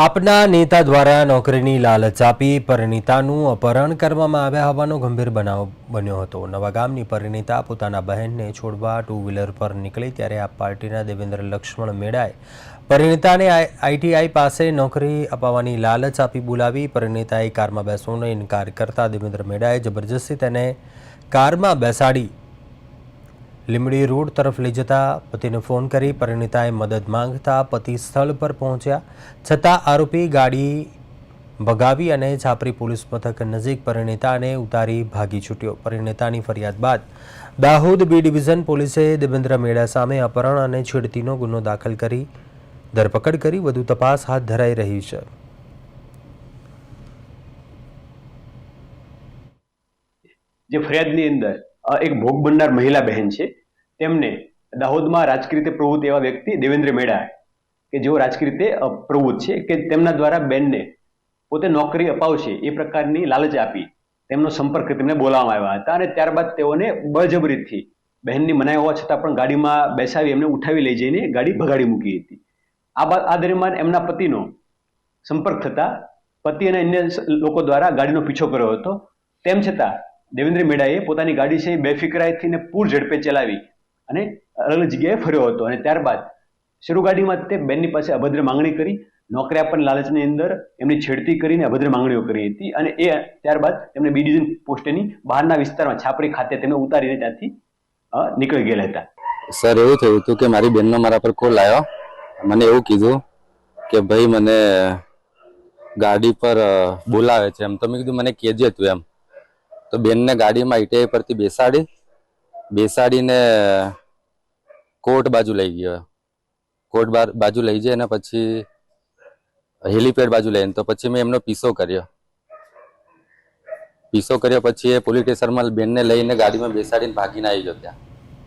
આપના નેતા દ્વારા નોકરીની લાલચ આપી પરિણીતાનું અપહરણ કરવામાં આવ્યા હોવાનો ગંભીર બનાવ બન્યો હતો। નવાગામની પરિણીતા પોતાના બહેનને છોડવા ટુ વ્હીલર પર નીકળી ત્યારે આપ પાર્ટીના દેવેન્દ્ર લક્ષ્મણ મેડાએ પરિણીતાને આઈટીઆઈ પાસે નોકરી અપાવવાની લાલચ આપી બોલાવી પરિણીતાએ કારમાં બેસવાનો ઇનકાર કરતા દેવેન્દ્ર મેડાએ જબરજસ્તી તેને કારમાં બેસાડી લીંબડી રોડ તરફ લઈ જતા પતિને ફોન કરી પરિણીતાએ મદદ માંગતા પતિ સ્થળ પર પહોંચ્યા છતાં આરોપી ગાડી ભગાવી અને છાપરી પોલીસ મથક નજીક પરિણીતાને ઉતારી ભાગી છૂટ્યો। પરિણીતાની ફરિયાદ બાદ દાહોદ બી ડિવિઝન પોલીસે દેવેન્દ્ર મેડા સામે અપહરણ અને છેડતીનો ગુનો દાખલ કરી ધરપકડ કરી વધુ તપાસ હાથ ધરાઈ રહી છે। જે ફરિયાદની અંદર એક ભોગ બનનાર મહિલા બહેન છે તેમને દાહોદમાં રાજકીય રીતે પ્રવૃત્ત એવા વ્યક્તિ દેવેન્દ્ર મેડા કે જેઓ રાજકીય રીતે પ્રવૃત્ત છે કે તેમના દ્વારા બેનને પોતે નોકરી અપાવશે એ પ્રકારની લાલચ આપી તેમનો સંપર્ક તેમને બોલાવવામાં આવ્યા હતા અને ત્યારબાદ તેઓને બળજબરીથી બહેનની મનાઈ હોવા છતાં પણ ગાડીમાં બેસાવી એમને ઉઠાવી લઈ જઈને ગાડી ભગાડી મૂકી હતી। આ દરમિયાન એમના પતિનો સંપર્ક થતા પતિ અને અન્ય લોકો દ્વારા ગાડીનો પીછો કર્યો હતો। તેમ છતાં દેવેન્દ્ર મેડાએ પોતાની ગાડી છે બેફિકરાઈથી ને પૂર ઝડપે ચલાવી અને અલગ જગ્યાએ ફર્યો હતો અને ત્યારબાદ શરૂ ગાડીમાં તે બેનની પાસે અભદ્ર માંગણી કરી નોકરી આપવાની લાલચની અંદર એમની છેડતી કરીને અભદ્ર માંગણીઓ કરી હતી અને એ ત્યારબાદ તેમને બી ડિવિઝન પોસ્ટની બહારના વિસ્તારમાં છાપરી ખાતે તેમને ઉતારીને ત્યાંથી નીકળી ગયેલા હતા। સર એવું થયું હતું કે મારી બેનનો મારા પર કોલ આવ્યો, મને એવું કીધું કે ભાઈ મને ગાડી પર બોલાવે છે એમ, તો મેં કીધું મને કહેજે તું એમ। તો બેનને ગાડીમાં આઈટીઆઈ પરથી બેસાડીને કોર્ટ બાજુ લઈ ગયો। કોર્ટ બાજુ લઈ જાય અને પછી હેલીપેડ બાજુ લઈને તો પછી મેં એમનો પીછો કર્યો પછી એ પોલીસ સ્ટેશનમાં બેનને લઈને ગાડીમાં બેસાડીને ભાગીને આવી ગયો ત્યાં।